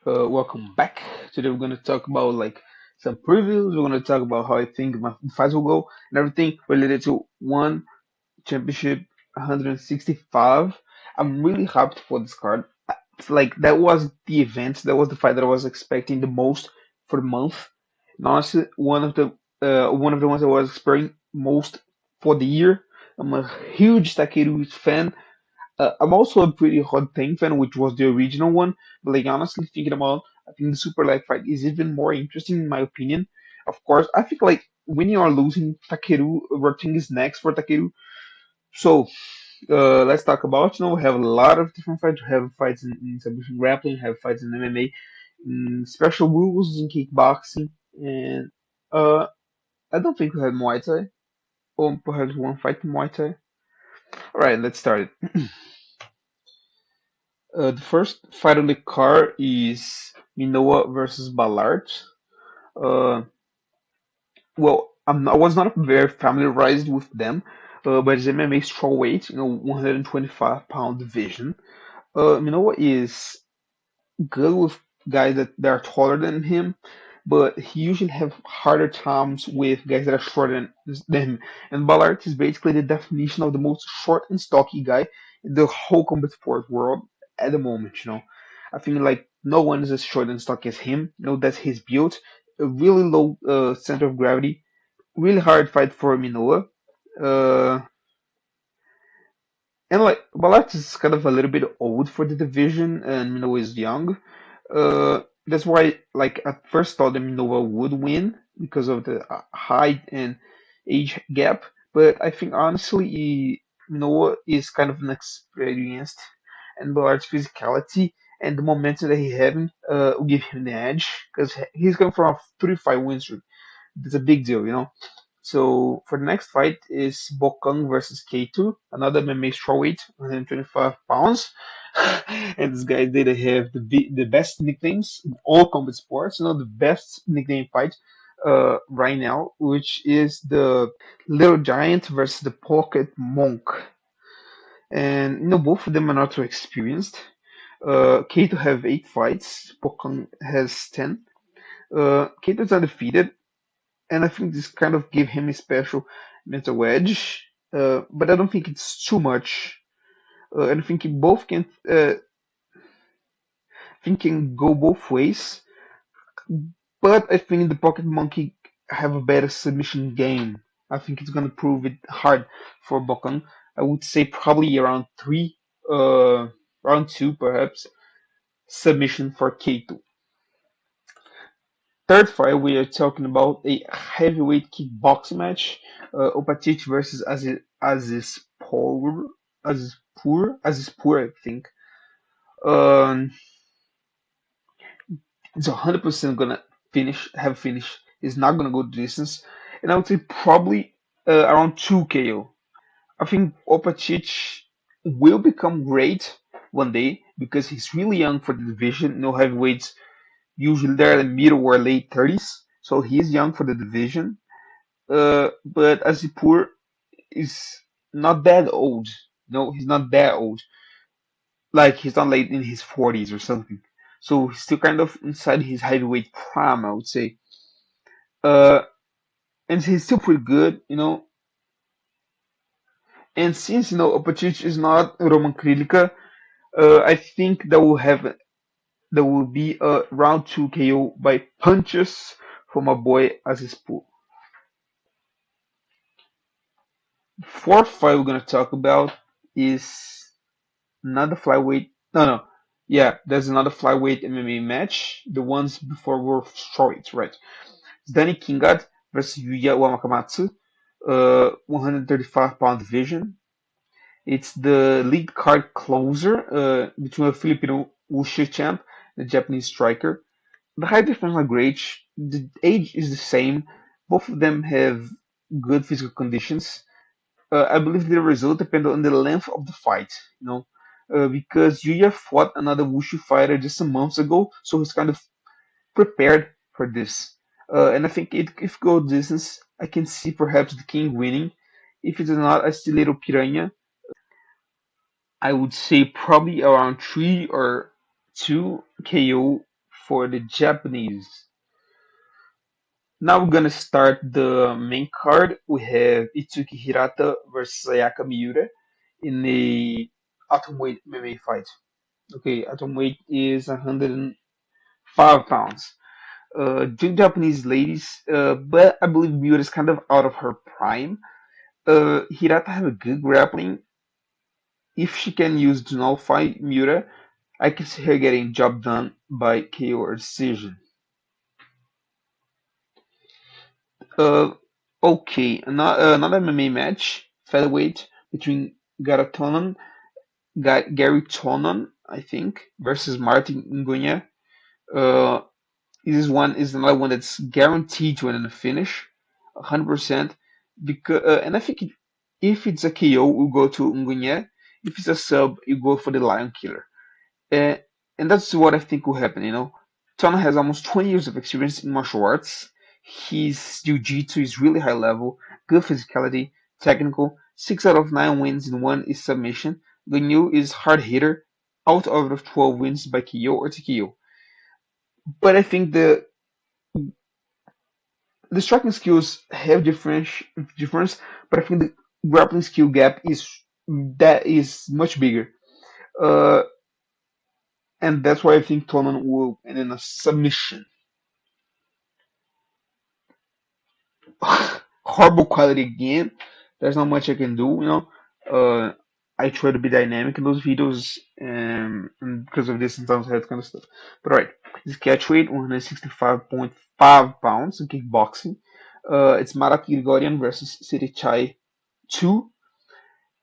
Welcome back. Today we're gonna talk about like some previews. We're gonna talk about how I think my fights will go and everything related to one championship 165. I'm really hyped for this card. It's like that was the event, that was the fight that I was expecting the most for the month. And honestly, one of the ones I was expecting most for the year. I'm a huge Takeru fan. I'm also a pretty Hot Tank fan, which was the original one. But like honestly, thinking about, I think the Super Superlek fight is even more interesting in my opinion. Of course, I think like winning or losing, Takeru Roting is next for Takeru. So let's talk about. We have a lot of different fights. We have fights in submission grappling, have fights in MMA, in special rules in kickboxing, and uh, I don't think we had Muay Thai, or perhaps one fight in Muay Thai. All right, let's start it. The first fight on the card is Minoa versus Balart. Uh, I was not very familiarized with them, but it's MMA strawweight, 125-pound division. Minoa is good with guys that are taller than him, but he usually have harder times with guys that are shorter than him. And Balart is basically the definition of the most short and stocky guy in the whole combat sport world at the moment. I think like no one is as short and stocky as him. That's his build. A really low center of gravity. Really hard fight for Minoa. Uh, and like Balart is kind of a little bit old for the division, and Minoa is young. That's why, like, at first thought that Nova would win because of the height and age gap. But I think honestly, Noah is kind of inexperienced, and Ballard's physicality and the momentum that he having will give him the edge because he's coming from a 3-5 win streak. It's a big deal. So for the next fight is Bokang versus K2, another MMA strawweight, 125 pounds. And these guys they have the best nicknames in all combat sports. The best nickname fight right now, which is the Little Giant versus the Pocket Monk. And both of them are not too experienced. Kato have 8 fights, Bokang has 10. Kato's undefeated, and I think this kind of gave him a special mental edge. But I don't think it's too much. And I think can go both ways. But I think the Pocket Monkey have a better submission game. I think it's gonna prove it hard for Bokang. I would say probably around 3, round 2 perhaps, submission for Kato. Third fight, we are talking about a heavyweight kickboxing match. Opachich versus Azispur, I think. Um, it's 100% gonna finish. It's not gonna go the distance, and I would say probably around 2 KO. I think Opachich will become great one day because he's really young for the division. No heavyweights usually they're in the middle or late 30s, so he's young for the division. But Azipur is not that old. No, he's not that old. Like he's not late in his 40s or something. So he's still kind of inside his heavyweight prime, I would say. Uh, and he's still pretty good. And since Opachich is not Roman Krilica, I think there will be a round 2 KO by punches from my boy Azizpur. Fourth fight we're gonna talk about is another flyweight. No, no, yeah, there's another flyweight MMA match. The ones before were strawweight, right? It's Danny Kingad versus Yuya Wakamatsu, 135-pound division. It's the lead card closer between a Filipino Wushu champ and a Japanese striker. The height difference are great. The age is the same. Both of them have good physical conditions. I believe the result depends on the length of the fight, because Yuya fought another Wushu fighter just some months ago, so he's kind of prepared for this. And I think if it goes distance, I can see perhaps the King winning. If it's not, I see Little Piranha. I would say probably around 3 or 2 KO for the Japanese. Now we're gonna start the main card. We have Itsuki Hirata versus Ayaka Miura in a atomweight MMA fight. Okay, atomweight is 105 pounds. Two Japanese ladies, but I believe Miura is kind of out of her prime. Hirata have a good grappling. If she can use to nullify Miura, I can see her getting job done by KO or decision. Uh, okay, another MMA match, featherweight between Tonon, Gary Tonon, I think, versus Martin Ngunha. Uh, this one is another one that's guaranteed to end in a finish, 100%. Because and I think if it's a KO, we'll go to Ngunha. If it's a sub, you go for the Lion Killer. Uh, and that's what I think will happen, you know. Tana has almost 20 years of experience in martial arts. His jiu-jitsu is really high level, good physicality, technical. 6 out of 9 wins and one is submission. Ganyu is hard hitter, out of 12 wins by KO or TKO. But I think the striking skills have difference, but I think the grappling skill gap is much bigger. Uh, and that's why I think Tonon will end in a submission. Horrible quality again. There's not much I can do, you know. I try to be dynamic in those videos, and because of this, sometimes I have kind of stuff. But alright, his catch weight 165.5 pounds in kickboxing. It's Marat Grigorian versus Sitthichai 2.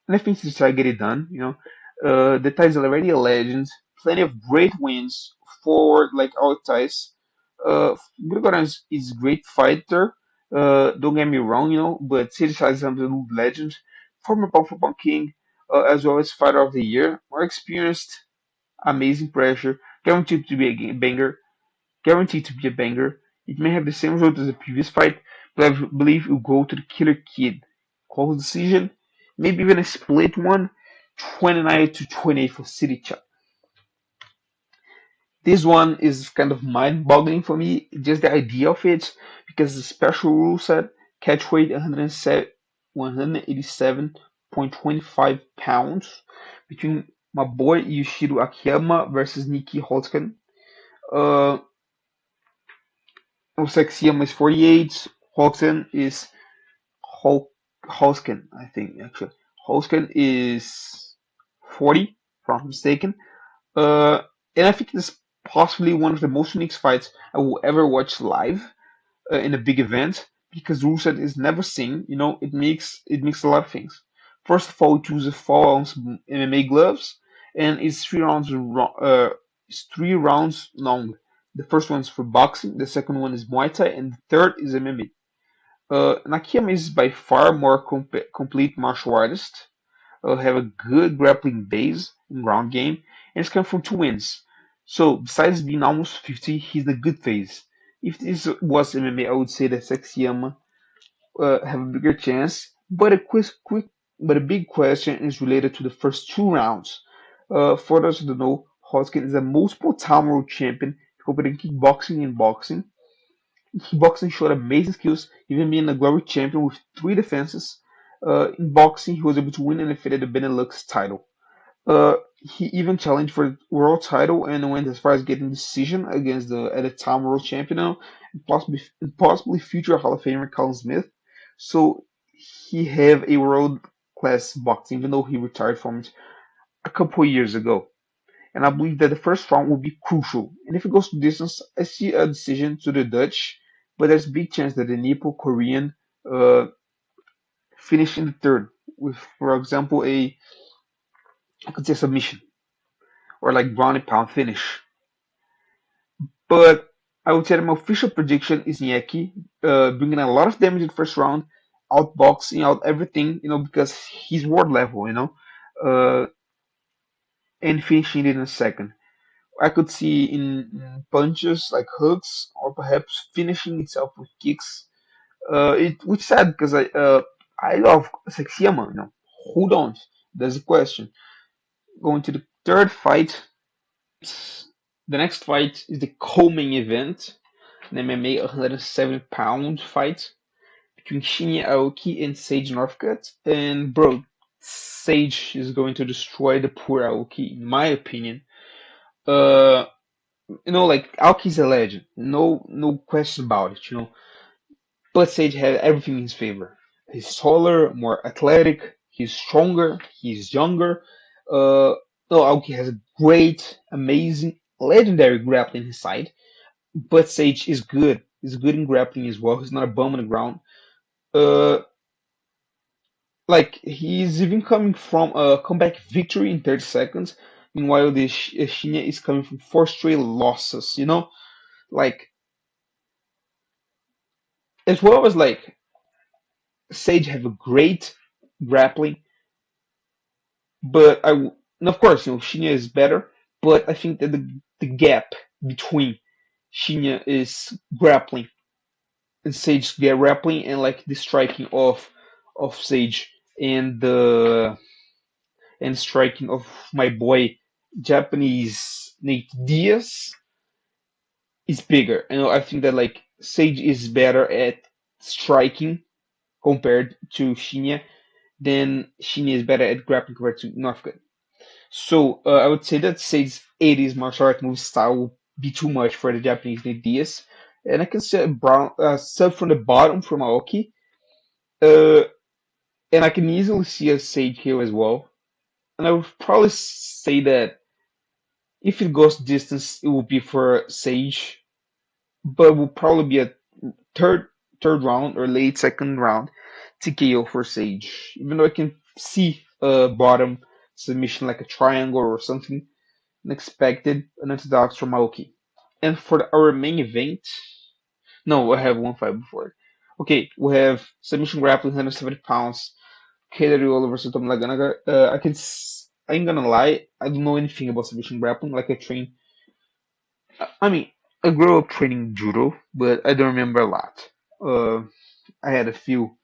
And I think Sitthichai get it done, you know. The Thai is already a legend, plenty of great wins for like all Thais. Grigorian is a great fighter. Don't get me wrong, you know, but Sitthichai is an absolute legend, former pound for pound king, as well as fighter of the year, more experienced, amazing pressure, guaranteed to be a banger, guaranteed to be a banger. It may have the same result as the previous fight, but I believe it will go to the Killer Kid. Close decision, maybe even a split one, 29 to 28 for Sitthichai. This one is kind of mind-boggling for me, just the idea of it, because the special rule set, catch weight 187.25 pounds, between my boy Yoshihiro Akiyama versus Nieky Holzken. Uh, Akiyama is 48, Holken is Hol- Holzken, I think, actually. Holzken is 40, if I'm not mistaken. Uh, and I think this is possibly one of the most unique fights I will ever watch live in a big event because the rule set is never seen. You know, it makes a lot of things. First of all, it uses 4 ounce MMA gloves, and it's 3 rounds long. The first one is for boxing, the second one is Muay Thai, and the third is MMA. Nakayama is by far more complete martial artist, have a good grappling base and ground game, and it's come from 2 wins. So besides being almost 50, he's in a good phase. If this was MMA, I would say that Sexyama have a bigger chance. But a big question is related to the first 2 rounds. For those who don't know, Holken is a multiple time world champion, competing in kickboxing and boxing. Boxing showed amazing skills, even being a glory champion with 3 defenses. In boxing, he was able to win and defended the Benelux title. He even challenged for the world title and went as far as getting decision against the at the time world champion now, and possibly future Hall of Famer Colin Smith. So he have a world class boxing, even though he retired from it a couple years ago. And I believe that the first round will be crucial. And if it goes to distance, I see a decision to the Dutch, but there's a big chance that the Nippo Korean uh, finish in the third with, for example, I could say submission or like ground and pound finish. But I would say that my official prediction is Nieky, bringing a lot of damage in the first round, outboxing out everything, you know, because he's world level, you know, uh, and finishing it in a second. I could see in punches like hooks, or perhaps finishing itself with kicks. Which is sad because I love Sexyama, you know. Who don't? There's a question. Going to the third fight. The next fight is the co-main event, an MMA 170-pound fight between Shinya Aoki and Sage Northcutt. And bro, Sage is going to destroy the poor Aoki, in my opinion. Uh, like Aoki's a legend, no question about it. But Sage had everything in his favor. He's taller, more athletic, he's stronger, he's younger. Uh, no, Aoki has a great, amazing, legendary grappling in his side. But Sage is good. He's good in grappling as well. He's not a bum on the ground. Uh, like he's even coming from a comeback victory in 30 seconds. Meanwhile, the Shinya is coming from four straight losses. Like as well as like Sage have a great grappling, but and of course Shinya is better. But I think that the gap between Shinya is grappling and Sage grappling and like the striking of Sage and the and striking of my boy Japanese Nate is bigger. I think that like Sage is better at striking compared to Shinya than Shinya is better at grappling compared to Northcutt. So I would say that Sage's 80s martial art move style will be too much for the Japanese Nate and I can say Brown sub from the bottom from Aoki. Uh, and I can easily see a Sage here as well. And I would probably say that if it goes distance, it will be for Sage, but it will probably be a third third round or late second round TKO for Sage. Even though I can see a bottom submission like a triangle or something unexpected, unorthodox from Aoki. And for our main event, no, I have one fight before. Okay, we have submission grappling 170 pounds, Kedario versus Tom Laganaga. I ain't gonna lie, I don't know anything about submission grappling. Like I mean, I grew up training judo, but I don't remember a lot. Uh, I had a few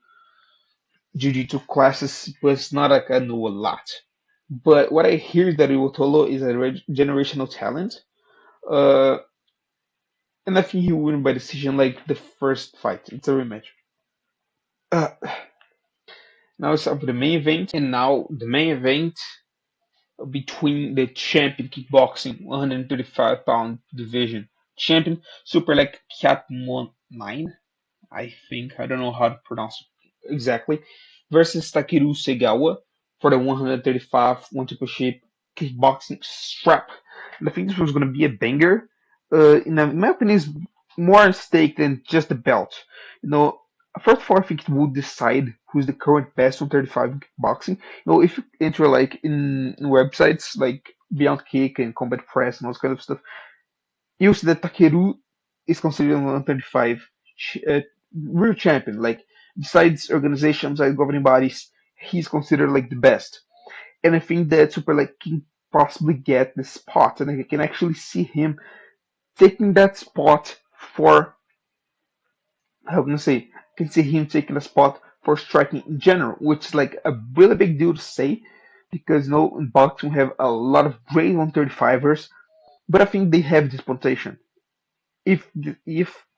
jiu-jitsu classes, but it's not like I know a lot. But what I hear is that Iwotolo is a generational talent, uh, and I think he will win by decision like the first fight. It's a rematch. Uh, Now it's up to the main event, and now the main event between the champion kickboxing 135-pound division champion Superlek Kiatmoo9, I think. I don't know how to pronounce it exactly. Versus Takeru Segawa for the 135 one championship kickboxing strap. And I think this was going to be a banger. In my opinion, is more at stake than just the belt. First of all, I think it would decide who's the current best 135 kickboxing. If you enter like in websites like Beyond Kick and Combat Press and all this kind of stuff, you'll see that Takeru is considered 135 real champion. Like besides organizations, besides governing bodies, he's considered like the best. And I think that Superlek can possibly get the spot, and I can actually see him taking that spot for how can I say? I can see him taking the spot for striking in general, which is like a really big deal to say because in boxing we have a lot of great 135ers, but I think they have this potential. If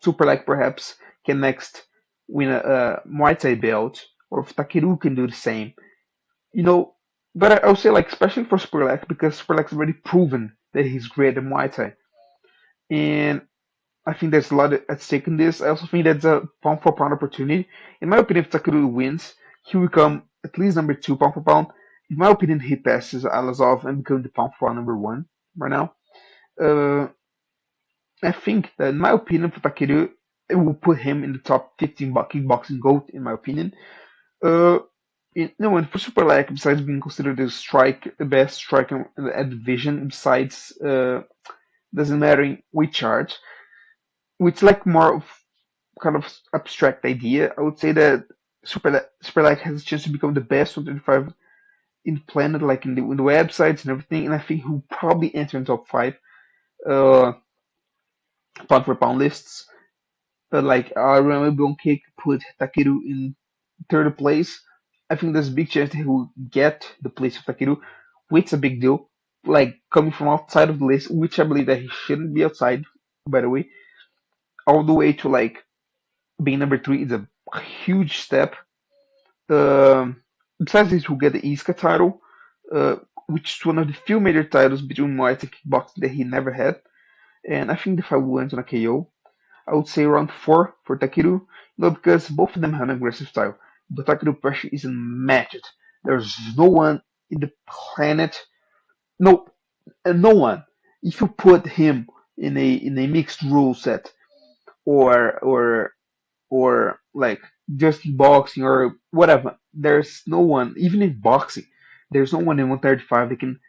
Superlek perhaps can next win a Muay Thai belt, or if Takeru can do the same, you know. But I would say like especially for Superlek because Superlek's already proven that he's great at Muay Thai, and I think there's a lot at stake in this. I also think that's a pound for pound opportunity. In my opinion, if Takeru wins, he will become at least number two pound for pound. In my opinion, he passes Alazov and becomes the pound for pound number one right now. Uh, I think that in my opinion for Takeru, it will put him in the top 15 kickboxing GOAT, in my opinion. Uh, and for Superlek, besides being considered the best striker in the division, besides doesn't matter in which chart, which like more of kind of abstract idea. I would say that Superlek has a chance to become the best 125 in planet, like in the websites and everything, and I think he'll probably enter in top five uh, pound for pound lists. Like I remember Bokang put Takeru in third place. I think there's a big chance that he will get the place of Takeru, which is a big deal. like coming from outside of the list, which I believe that he shouldn't be outside, by the way, all the way to like being number three is a huge step. Besides this, we'll get the ISKA title, uh, which is one of the few major titles between Muay Thai kickboxing that he never had. And I think the fight will end on a KO. I would say around four for Takeru, because both of them have an aggressive style. But Takeru pressure is unmatched. There's no one in the planet, no, no one. If you put him in a mixed rule set or like just in boxing or whatever, there's no one. Even in boxing, there's no one in 135 that can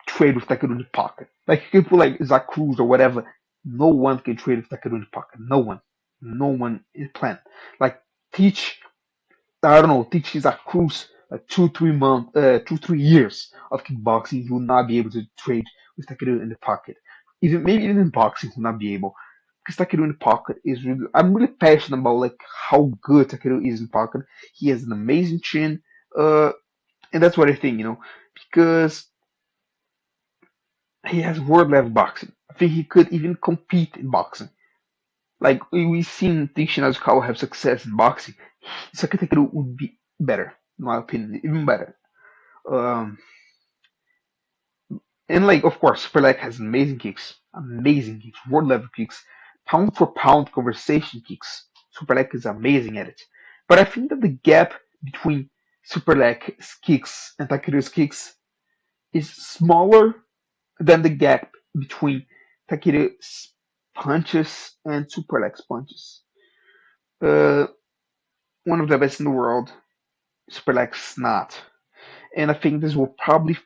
trade with Takeru in the pocket. Like you can put like Zach Cruz or whatever. No one can trade with Takeru in the pocket. No one. No one in the planet. Like teach I don't know, teach Zach Cruz like 2 3 months 2 3 years of kickboxing, he will not be able to trade with Takeru in the pocket. Even maybe even in boxing he will not be able. Because Takeru in the pocket is really I'm really passionate about like how good Takeru is in pocket. He has an amazing chin. And that's what I think, because he has world level boxing. I think he could even compete in boxing. Like we've seen Shinya Aoki have success in boxing. Sakatakeru would be better, in my opinion, even better. Um, and like of course, Superlek has amazing kicks, world level kicks, pound for pound conversation kicks. Superlek is amazing at it. But I think that the gap between Superlek's kicks and Takeru's kicks is smaller than the gap between Takeru's punches and Superlek's punches. Uh, One of the best in the world, Superlek's not. And I think this will probably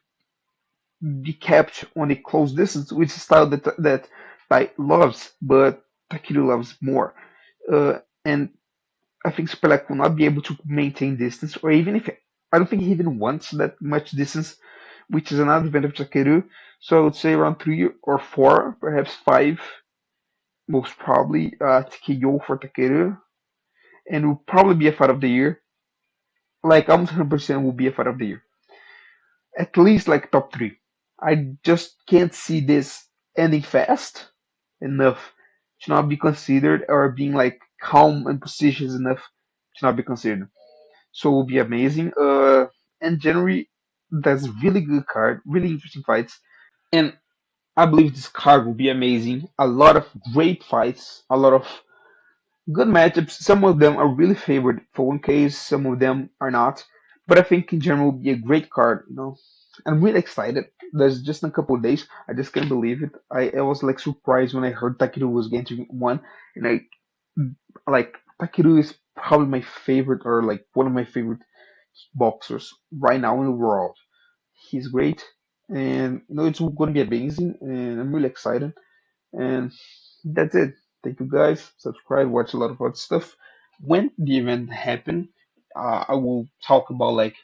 be kept on a close distance, which is a style that Tai loves, but Takeru loves more. And I think Superlek will not be able to maintain distance, or even if I don't think he even wants that much distance, which is another advantage of Takeru. So I would say around 3 or 4, perhaps 5, most probably TKO for Takeru, and will probably be a fight of the year. Like almost 100% will be a fight of the year. At least like top three. I just can't see this ending fast enough to not be considered, or being like calm and precious enough to not be considered. So it will be amazing. And January, that's a really good card, really interesting fights, and I believe this card will be amazing. A lot of great fights, a lot of good matchups. Some of them are really favored for 1Ks, some of them are not. But I think in general will be a great card. I'm really excited. There's just a couple of days. I just can't believe it. I was like surprised when I heard Takeru was getting one, and I like Takeru is probably my favorite, or like one of my favorite boxers right now in the world. He's great, and it's going to be amazing, and I'm really excited. And that's it. Thank you guys. Subscribe, watch a lot of other stuff. When the event happen, I will talk about like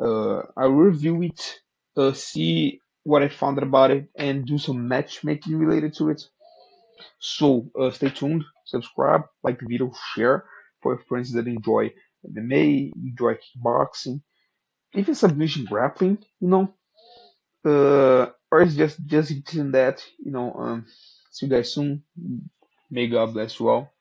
I'll review it, see what I found about it, and do some matchmaking related to it. So stay tuned, subscribe, like the video, share for your friends that enjoy MMA, enjoy kickboxing, even submission grappling. Or it's just interested in that. See you guys soon. May God bless you all.